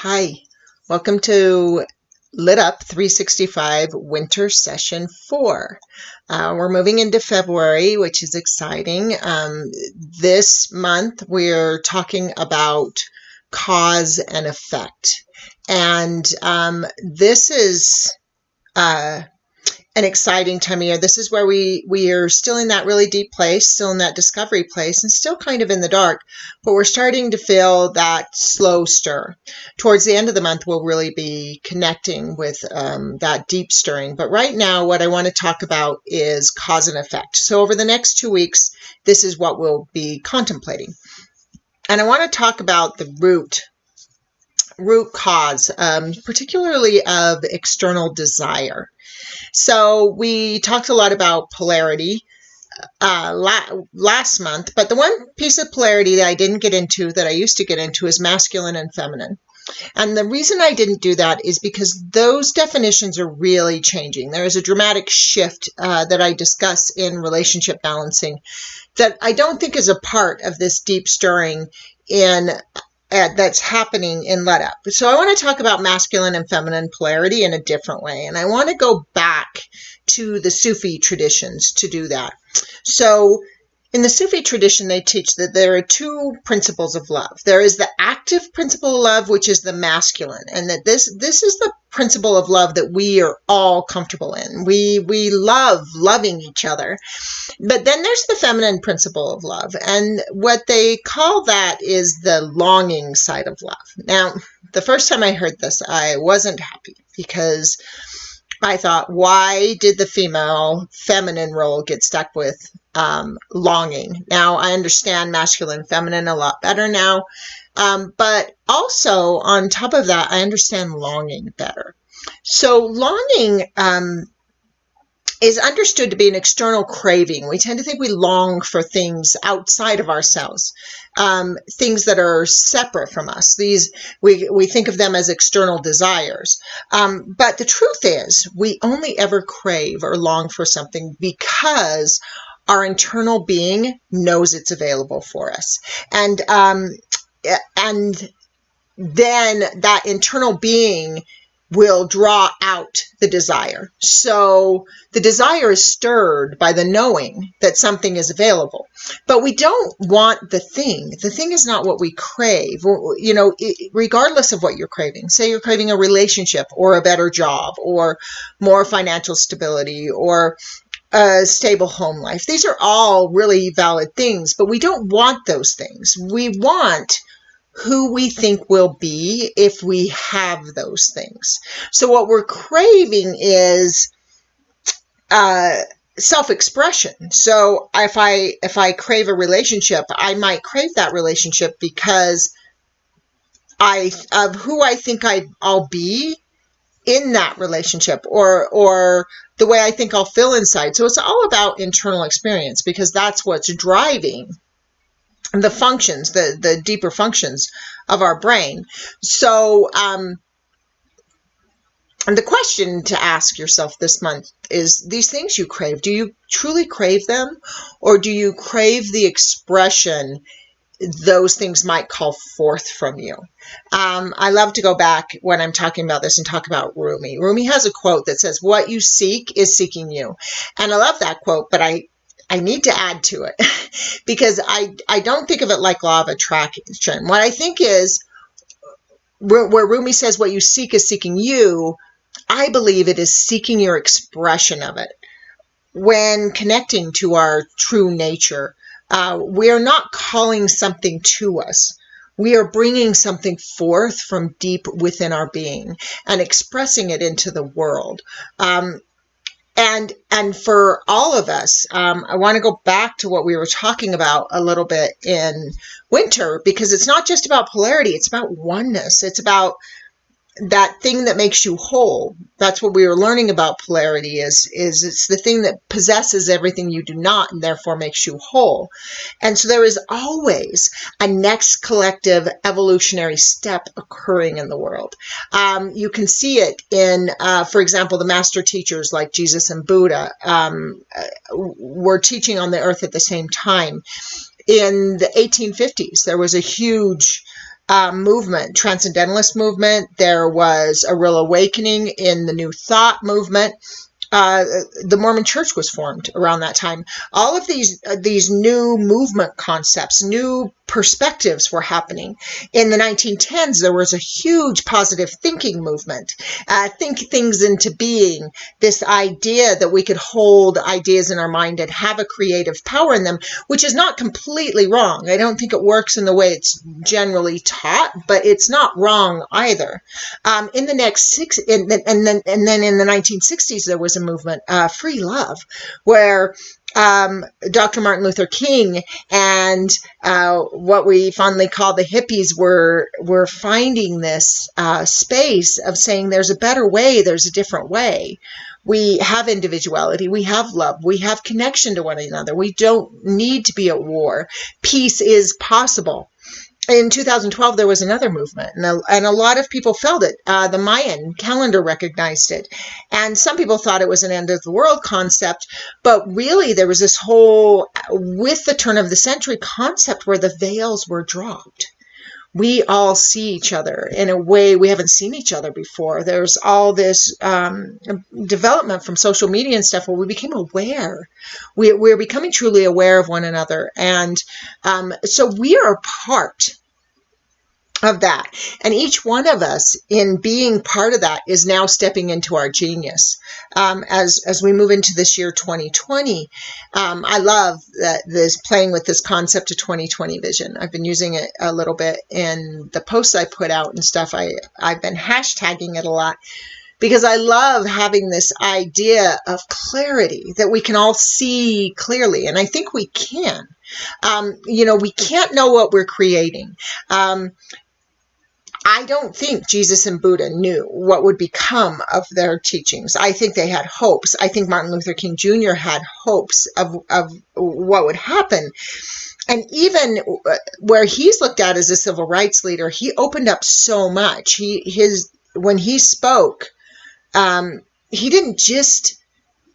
Hi, welcome to LiTup 365 Winter Session 4. We're moving into February, which is exciting. This month we're talking about cause and effect. And this is an exciting time of year. This is where we are still in that really deep place, still in that discovery place, and still kind of in the dark, but we're starting to feel that slow stir. Towards the end of the month, we'll really be connecting with that deep stirring. But right now, what I want to talk about is cause and effect. So over the next 2 weeks, this is what we'll be contemplating. And I want to talk about the root cause, particularly of external desire. So we talked a lot about polarity last month, but the one piece of polarity that I didn't get into that I used to get into is masculine and feminine. And the reason I didn't do that is because those definitions are really changing. There is a dramatic shift that I discuss in relationship balancing that I don't think is a part of this deep stirring in that's happening in LiTup. So I want to talk about masculine and feminine polarity in a different way. And I want to go back to the Sufi traditions to do that. So in the Sufi tradition, they teach that there are two principles of love. There is the active principle of love, which is the masculine, and that this is the principle of love that we are all comfortable in. We love loving each other. But then there's the feminine principle of love, and what they call that is the longing side of love. Now, the first time I heard this, I wasn't happy because I thought, why did the feminine role get stuck with longing? Now, I understand masculine and feminine a lot better now, but also on top of that, I understand longing better. So longing is understood to be an external craving. We tend to think we long for things outside of ourselves, things that are separate from us. We think of them as external desires. But the truth is, we only ever crave or long for something because our internal being knows it's available for us. And then that internal being will draw out the desire. So the desire is stirred by the knowing that something is available. But we don't want the thing. The thing is not what we crave. You know, regardless of what you're craving. Say you're craving a relationship or a better job or more financial stability or a stable home life. These are all really valid things, but we don't want those things. We want who we think we'll be if we have those things. So what we're craving is self-expression. So if I crave a relationship, I might crave that relationship because of who I think I'll be in that relationship, or the way I think I'll feel inside. So it's all about internal experience, because that's what's driving the functions, the deeper functions of our brain. So and the question to ask yourself this month is, these things you crave, do you truly crave them, or do you crave the expression those things might call forth from you? I love to go back when I'm talking about this and talk about Rumi. Rumi has a quote that says, "What you seek is seeking you." And I love that quote, but I need to add to it because I don't think of it like law of attraction. What I think is, where Rumi says what you seek is seeking you, I believe it is seeking your expression of it. When connecting to our true nature, we are not calling something to us. We are bringing something forth from deep within our being and expressing it into the world. And for all of us, I want to go back to what we were talking about a little bit in winter, because it's not just about polarity, it's about oneness. It's about that thing that makes you whole. That's what we were learning about polarity is it's the thing that possesses everything you do not, and therefore makes you whole. And so there is always a next collective evolutionary step occurring in the world. You can see it in, for example, the master teachers like Jesus and Buddha were teaching on the earth at the same time. In the 1850s, there was a huge movement, transcendentalist movement. There was a real awakening in the New Thought movement. The Mormon Church was formed around that time. All of these new movement concepts, new perspectives were happening. In the 1910s, there was a huge positive thinking movement. Think things into being. This idea that we could hold ideas in our mind and have a creative power in them, which is not completely wrong. I don't think it works in the way it's generally taught, but it's not wrong either. In the next six, and then in the 1960s, there was a movement, free love, where Dr. Martin Luther King and what we fondly call the hippies were finding this space of saying there's a better way, there's a different way. We have individuality, we have love, we have connection to one another. We don't need to be at war. Peace is possible. In 2012, there was another movement, and a lot of people felt it. The Mayan calendar recognized it. And some people thought it was an end of the world concept, but really there was this whole, with the turn of the century, concept where the veils were dropped. We all see each other in a way we haven't seen each other before. There's all this development from social media and stuff where we became aware. We're becoming truly aware of one another. And so we are a part of that. And each one of us, in being part of that, is now stepping into our genius. As we move into this year 2020, I love this playing with this concept of 2020 vision. I've been using it a little bit in the posts I put out and stuff. I've been hashtagging it a lot because I love having this idea of clarity, that we can all see clearly. And I think we can. We can't know what we're creating. I don't think Jesus and Buddha knew what would become of their teachings. I think they had hopes. I think Martin Luther King Jr. had hopes of what would happen. And even where he's looked at as a civil rights leader, he opened up so much. When he spoke, he didn't just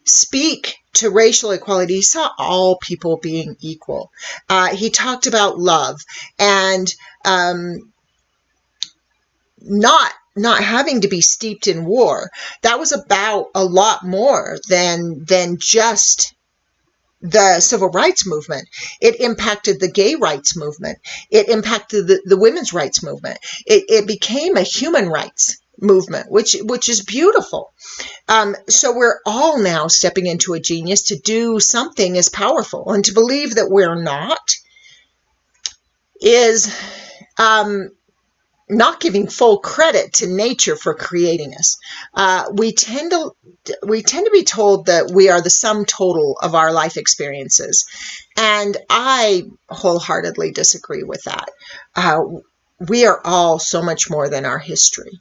speak to racial equality. He saw all people being equal. He talked about love and not having to be steeped in war. That was about a lot more than just the civil rights movement. It impacted the gay rights movement. It impacted the women's rights movement. It became a human rights movement, which is beautiful. So we're all now stepping into a genius to do something as powerful, and to believe that we're not is not giving full credit to nature for creating us. We tend to be told that we are the sum total of our life experiences, and I wholeheartedly disagree with that. We are all so much more than our history.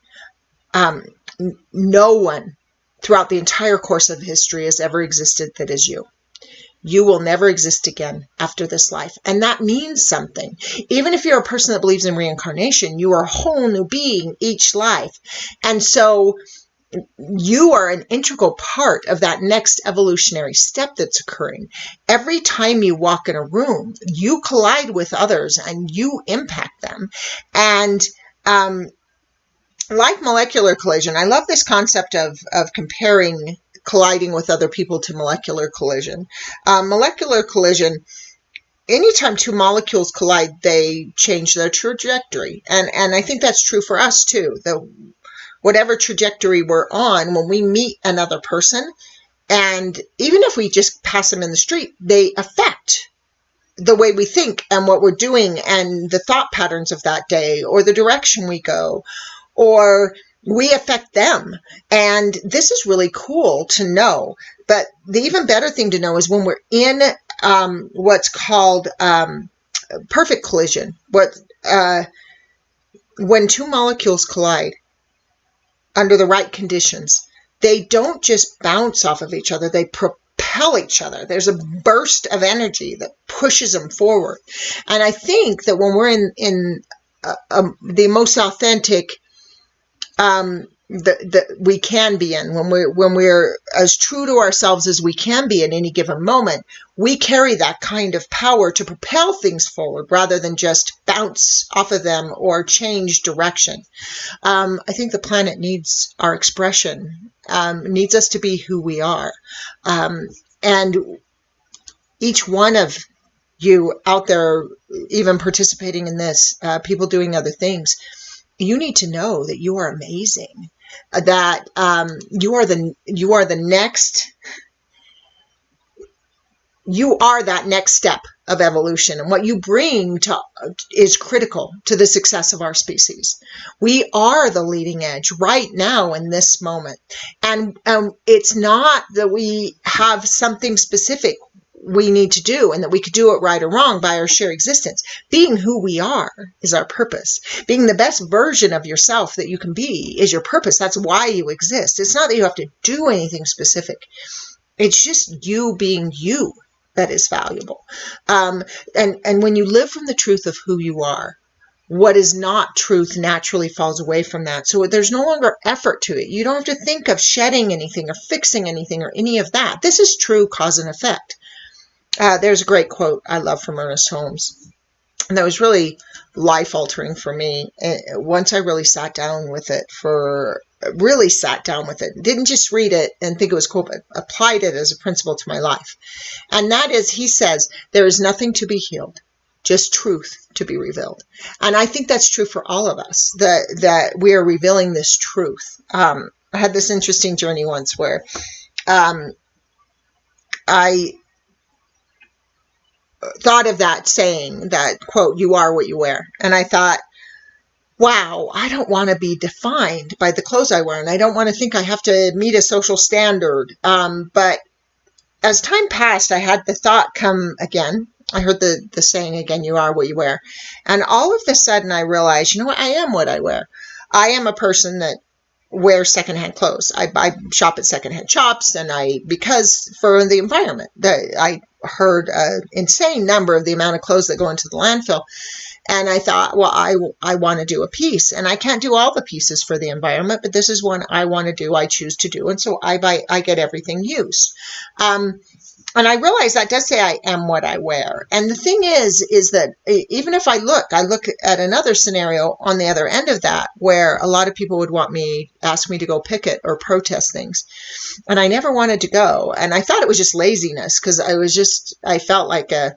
No one throughout the entire course of history has ever existed that is you. You will never exist again after this life. And that means something. Even if you're a person that believes in reincarnation, you are a whole new being each life. And so you are an integral part of that next evolutionary step that's occurring. Every time you walk in a room, you collide with others and you impact them. And like molecular collision, I love this concept of comparing colliding with other people to molecular collision. Molecular collision, anytime two molecules collide, they change their trajectory. And I think that's true for us too. Whatever trajectory we're on, when we meet another person, and even if we just pass them in the street, they affect the way we think and what we're doing and the thought patterns of that day, or the direction we go, or we affect them. And this is really cool to know. But the even better thing to know is when we're in what's called perfect collision, when two molecules collide under the right conditions, they don't just bounce off of each other, they propel each other. There's a burst of energy that pushes them forward. And I think that when we're in the most authentic that we can be in. When we're as true to ourselves as we can be at any given moment, we carry that kind of power to propel things forward rather than just bounce off of them or change direction. I think the planet needs our expression, needs us to be who we are. And each one of you out there, even participating in this, people doing other things, you need to know that you are amazing, that you are the next, you are that next step of evolution, and what you bring to is critical to the success of our species. We are the leading edge right now in this moment, and it's not that we have something specific we need to do and that we could do it right or wrong by our sheer existence. Being who we are is our purpose. Being the best version of yourself that you can be is your purpose. That's why you exist. It's not that you have to do anything specific. It's just you being you that is valuable. And when you live from the truth of who you are, what is not truth naturally falls away from that. So there's no longer effort to it. You don't have to think of shedding anything or fixing anything or any of that. This is true cause and effect. There's a great quote I love from Ernest Holmes, and that was really life-altering for me. Once I really sat down with it, didn't just read it and think it was cool, but applied it as a principle to my life. And that is, he says, there is nothing to be healed, just truth to be revealed. And I think that's true for all of us, that we are revealing this truth. I had this interesting journey once where I thought of that saying, that quote, you are what you wear. And I thought, wow, I don't want to be defined by the clothes I wear, and I don't want to think I have to meet a social standard. But as time passed, I had the thought come again. I heard the saying again, you are what you wear. And all of a sudden I realized, you know what, I am what I wear. I am a person that wear secondhand clothes. I shop at secondhand shops, and because for the environment, I heard an insane number of the amount of clothes that go into the landfill. And I thought, well, I want to do a piece, and I can't do all the pieces for the environment, but this is one I want to do, I choose to do. And so I get everything used. And I realize that does say I am what I wear. And the thing is that even if I look at another scenario on the other end of that, where a lot of people would ask me to go picket or protest things. And I never wanted to go. And I thought it was just laziness, because I felt like a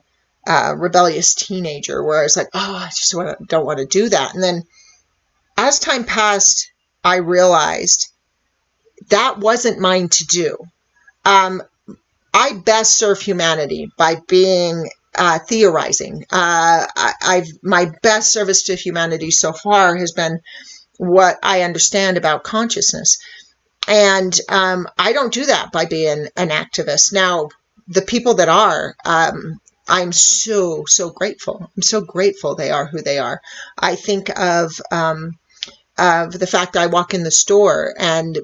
rebellious teenager, where I was like, oh, I just don't want to do that. And then as time passed, I realized that wasn't mine to do. I best serve humanity by being theorizing. My best service to humanity so far has been what I understand about consciousness. And I don't do that by being an activist. Now, the people that are, I'm so grateful. I'm so grateful they are who they are. I think of the fact I walk in the store and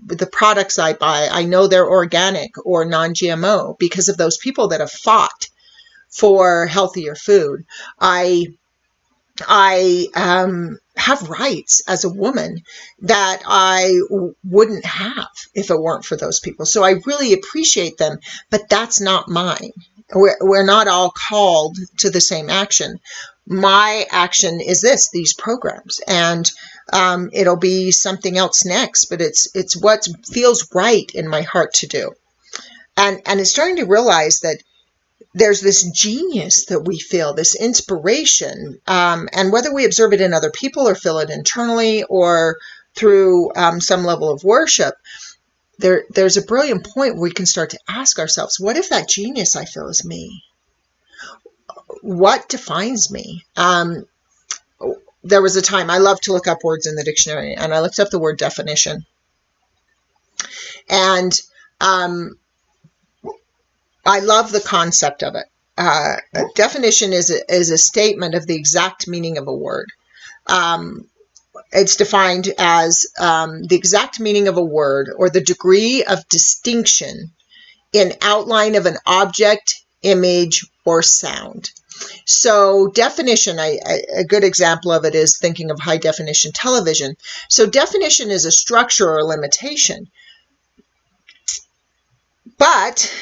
the products I buy, I know they're organic or non-GMO because of those people that have fought for healthier food. I have rights as a woman that I wouldn't have if it weren't for those people. So I really appreciate them, but that's not mine. We're not all called to the same action. My action is these programs, and it'll be something else next, but it's what feels right in my heart to do. And it's starting to realize that there's this genius that we feel, this inspiration, and whether we observe it in other people or feel it internally or through some level of worship, there's a brilliant point where we can start to ask ourselves, what if that genius I feel is me? What defines me? There was a time I love to look up words in the dictionary, and I looked up the word definition. And I love the concept of it. A definition is a statement of the exact meaning of a word. It's defined as the exact meaning of a word or the degree of distinction in outline of an object, image, or sound. So definition, a good example of it is thinking of high definition television. So definition is a structure or limitation. But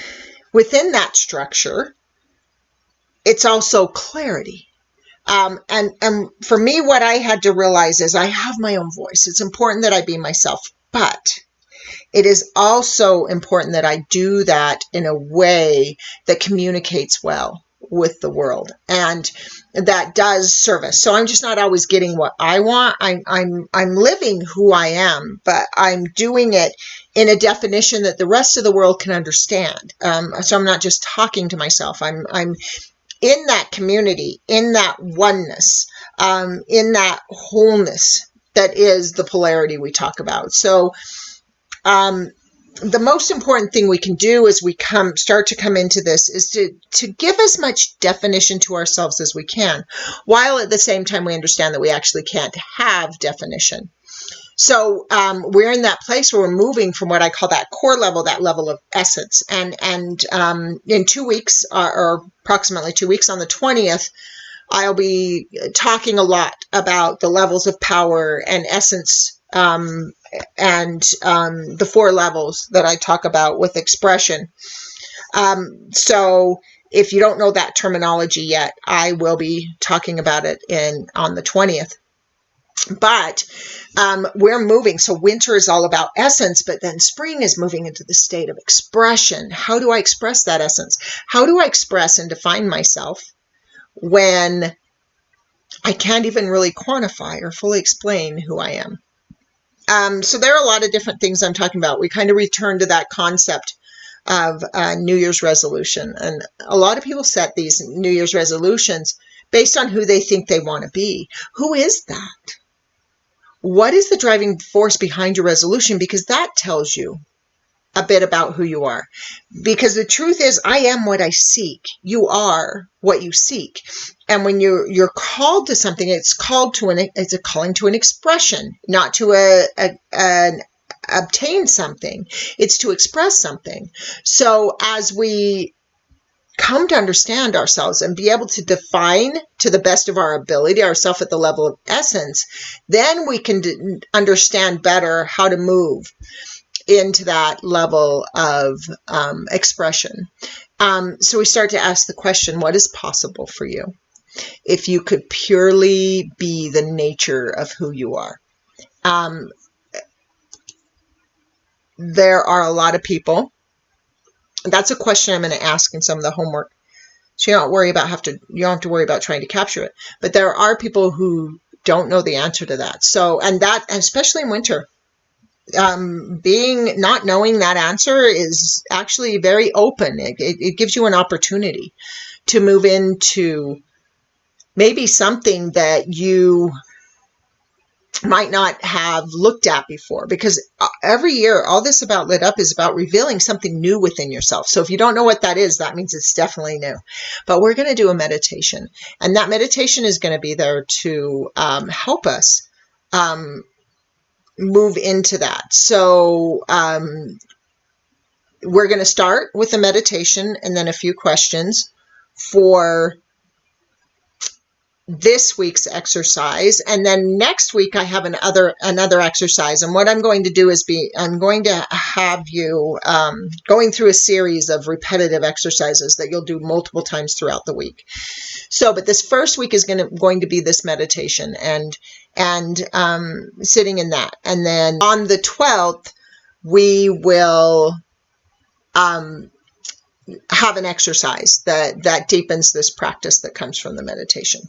within that structure, it's also clarity. And for me, what I had to realize is I have my own voice. It's important that I be myself, but it is also important that I do that in a way that communicates well with the world and that does service. So I'm just not always getting what I want. I'm living who I am, but I'm doing it in a definition that the rest of the world can understand. So I'm not just talking to myself. I'm in that community, in that oneness, in that wholeness that is the polarity we talk about. So the most important thing we can do as we start to come into this is to give as much definition to ourselves as we can, while at the same time we understand that we actually can't have definition. So we're in that place where we're moving from what I call that core level, that level of essence. And in 2 weeks, or approximately 2 weeks, on the 20th, I'll be talking a lot about the levels of power and essence, and the 4 levels that I talk about with expression. So if you don't know that terminology yet, I will be talking about it on the 20th. But we're moving. So winter is all about essence, but then spring is moving into the state of expression. How do I express that essence? How do I express and define myself when I can't even really quantify or fully explain who I am? So there are a lot of different things I'm talking about. We kind of return to that concept of New Year's resolution. And a lot of people set these New Year's resolutions based on who they think they want to be. Who is that? What is the driving force behind your resolution? Because that tells you a bit about who you are. Because the truth is, I am what I seek. You are what you seek. And when you're called to something, it's a calling to an expression, not to obtain something. It's to express something. So as we come to understand ourselves and be able to define to the best of our ability ourselves at the level of essence, then we can understand better how to move into that level of expression. So we start to ask the question, what is possible for you if you could purely be the nature of who you are? There are a lot of people. That's a question I'm going to ask in some of the homework. So you don't have to worry about trying to capture it. But there are people who don't know the answer to that. So, and especially in winter, not knowing that answer is actually very open. It gives you an opportunity to move into maybe something that you might not have looked at before, because every year all this about Lit Up is about revealing something new within yourself. So if you don't know what that is, that means it's definitely new. But we're going to do a meditation, and that meditation is going to be there to help us move into that. So we're going to start with a meditation and then a few questions for this week's exercise, and then next week I have another exercise. And what I'm going to do is I'm going to have you going through a series of repetitive exercises that you'll do multiple times throughout the week. So, but this first week is going to be this meditation and sitting in that, and then on the 12th we will have an exercise that deepens this practice that comes from the meditation.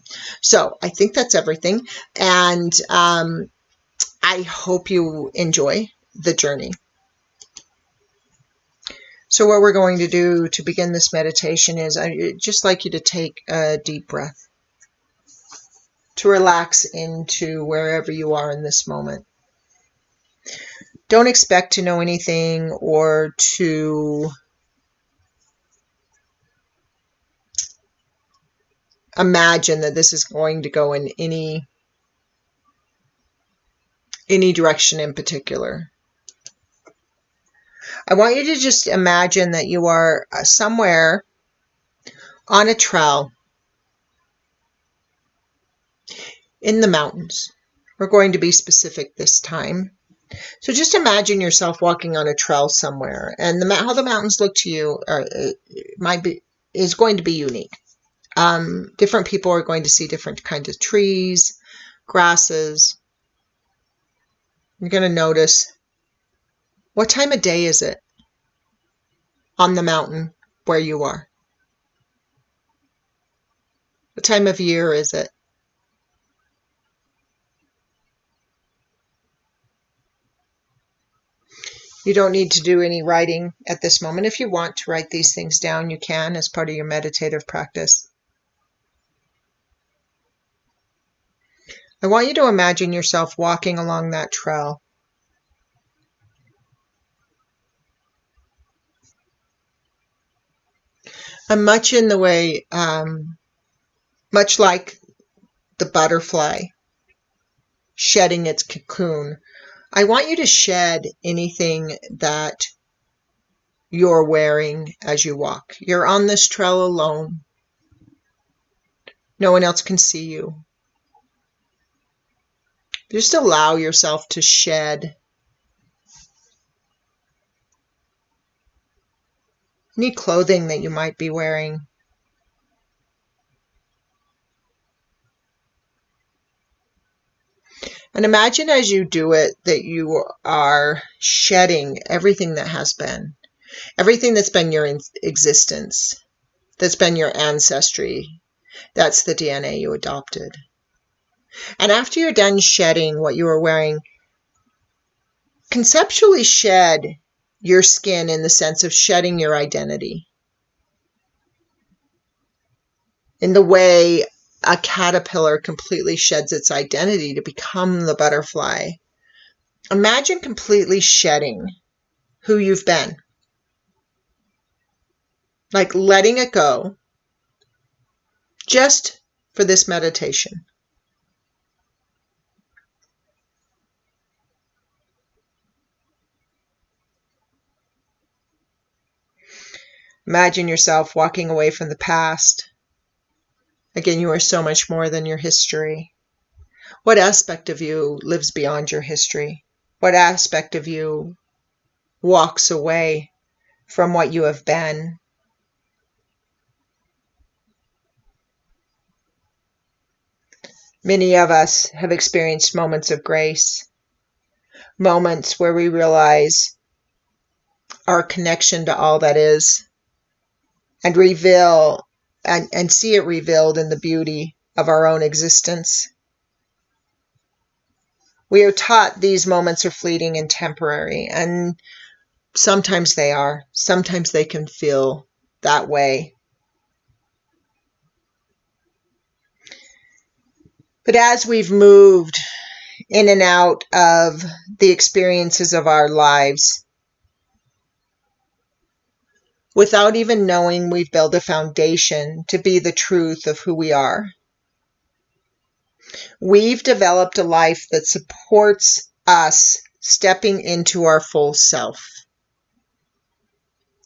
So I think that's everything. And I hope you enjoy the journey. So what we're going to do to begin this meditation is I'd just like you to take a deep breath, to relax into wherever you are in this moment. Don't expect to know anything or to imagine that this is going to go in any direction in particular. I want you to just imagine that you are somewhere on a trail in the mountains. We're going to be specific this time. So just imagine yourself walking on a trail somewhere, and how the mountains look to you is going to be unique. Different people are going to see different kinds of trees, grasses. You're going to notice, what time of day is it on the mountain where you are? What time of year is it? You don't need to do any writing at this moment. If you want to write these things down, you can as part of your meditative practice. I want you to imagine yourself walking along that trail. And much in the way, much like the butterfly shedding its cocoon, I want you to shed anything that you're wearing as you walk. You're on this trail alone. No one else can see you. Just allow yourself to shed any clothing that you might be wearing. And imagine as you do it that you are shedding everything that has been, everything that's been your existence, that's been your ancestry. That's the DNA you adopted. And after you're done shedding what you were wearing, conceptually shed your skin in the sense of shedding your identity. In the way a caterpillar completely sheds its identity to become the butterfly. Imagine completely shedding who you've been. Like letting it go just for this meditation. Imagine yourself walking away from the past. Again, you are so much more than your history. What aspect of you lives beyond your history? What aspect of you walks away from what you have been? Many of us have experienced moments of grace, moments where we realize our connection to all that is, and reveal and see it revealed in the beauty of our own existence. We are taught these moments are fleeting and temporary, and sometimes they are. Sometimes they can feel that way. But as we've moved in and out of the experiences of our lives, without even knowing, we've built a foundation to be the truth of who we are. We've developed a life that supports us stepping into our full self.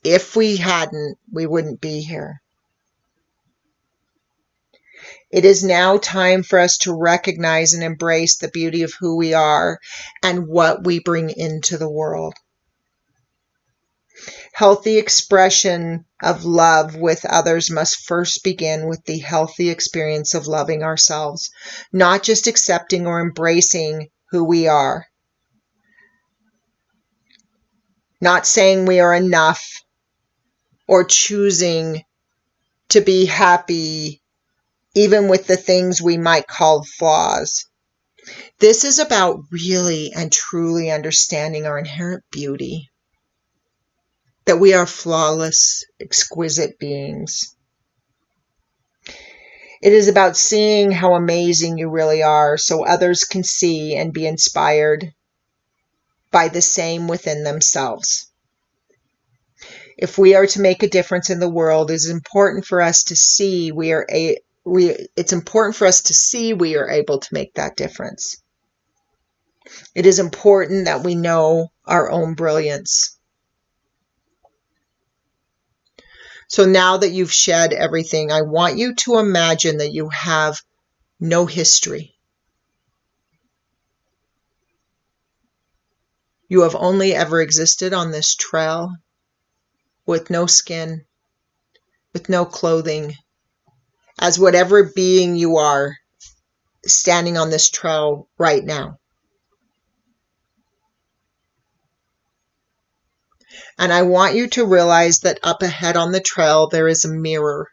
If we hadn't, we wouldn't be here. It is now time for us to recognize and embrace the beauty of who we are and what we bring into the world. Healthy expression of love with others must first begin with the healthy experience of loving ourselves, not just accepting or embracing who we are. Not saying we are enough or choosing to be happy even with the things we might call flaws. This is about really and truly understanding our inherent beauty, that we are flawless, exquisite beings. It is about seeing how amazing you really are so others can see and be inspired by the same within themselves. If we are to make a difference in the world, it is important for us to see we are able to make that difference. It is important that we know our own brilliance. So now that you've shed everything, I want you to imagine that you have no history. You have only ever existed on this trail with no skin, with no clothing, as whatever being you are standing on this trail right now. And I want you to realize that up ahead on the trail, there is a mirror.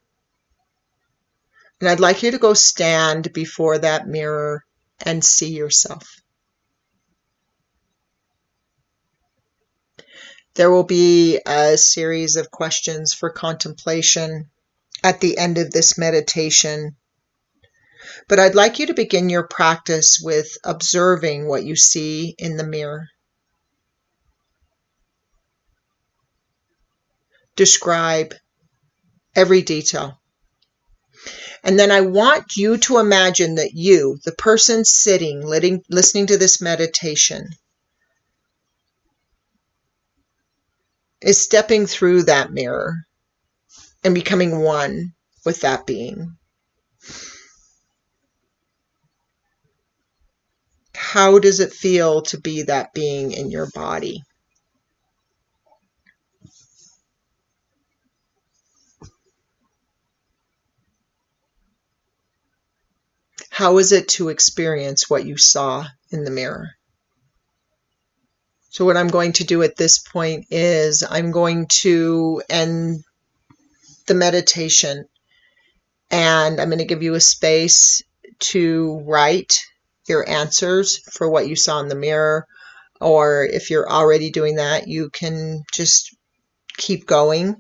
And I'd like you to go stand before that mirror and see yourself. There will be a series of questions for contemplation at the end of this meditation. But I'd like you to begin your practice with observing what you see in the mirror. Describe every detail. And then I want you to imagine that you, the person sitting, listening to this meditation, is stepping through that mirror and becoming one with that being. How does it feel to be that being in your body? How is it to experience what you saw in the mirror? So what I'm going to do at this point is I'm going to end the meditation, and I'm going to give you a space to write your answers for what you saw in the mirror, or if you're already doing that, you can just keep going.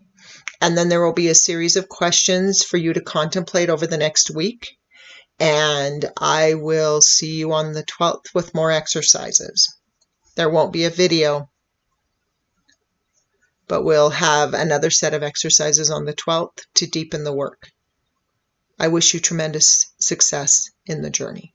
And then there will be a series of questions for you to contemplate over the next week. And I will see you on the 12th with more exercises. There won't be a video, but we'll have another set of exercises on the 12th to deepen the work. I wish you tremendous success in the journey.